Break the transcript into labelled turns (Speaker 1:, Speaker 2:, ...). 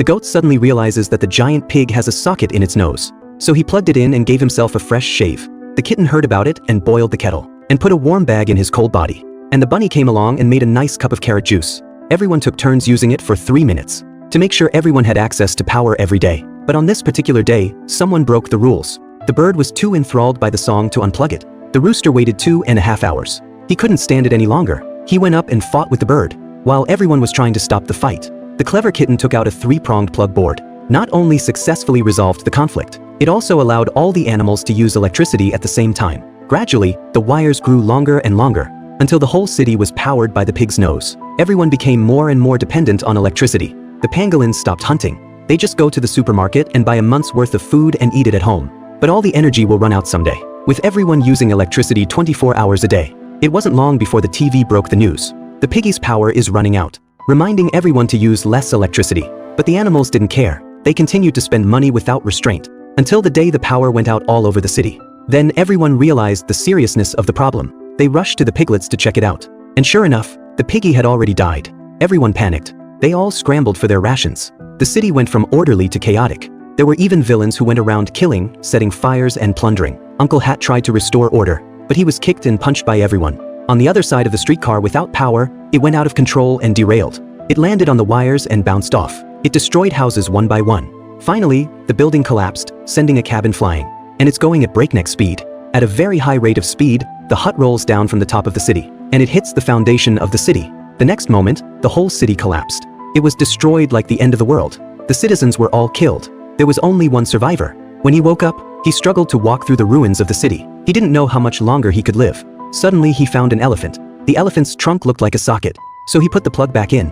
Speaker 1: The goat suddenly realizes that the giant pig has a socket in its nose. So he plugged it in and gave himself a fresh shave. The kitten heard about it and boiled the kettle, and put a warm bag in his cold body. And the bunny came along and made a nice cup of carrot juice. Everyone took turns using it for 3 minutes, to make sure everyone had access to power every day. But on this particular day, someone broke the rules. The bird was too enthralled by the song to unplug it. The rooster waited 2.5 hours. He couldn't stand it any longer. He went up and fought with the bird, while everyone was trying to stop the fight. The clever kitten took out a 3-pronged plug board. Not only successfully resolved the conflict, it also allowed all the animals to use electricity at the same time. Gradually, the wires grew longer and longer, until the whole city was powered by the pig's nose. Everyone became more and more dependent on electricity. The pangolins stopped hunting. They just go to the supermarket and buy a month's worth of food and eat it at home. But all the energy will run out someday, with everyone using electricity 24 hours a day. It wasn't long before the TV broke the news. The piggy's power is running out, reminding everyone to use less electricity. But the animals didn't care. They continued to spend money without restraint, until the day the power went out all over the city. Then everyone realized the seriousness of the problem. They rushed to the piglets to check it out. And sure enough, the piggy had already died. Everyone panicked. They all scrambled for their rations. The city went from orderly to chaotic. There were even villains who went around killing, setting fires and plundering. Uncle Hat tried to restore order, but he was kicked and punched by everyone. On the other side of the streetcar without power, it went out of control and derailed. It landed on the wires and bounced off. It destroyed houses one by one. Finally, the building collapsed, sending a cabin flying. And it's going at breakneck speed. At a very high rate of speed, the hut rolls down from the top of the city, and it hits the foundation of the city. The next moment, the whole city collapsed. It was destroyed like the end of the world. The citizens were all killed. There was only one survivor. When he woke up, he struggled to walk through the ruins of the city. He didn't know how much longer he could live. Suddenly he found an elephant. The elephant's trunk looked like a socket, so he put the plug back in.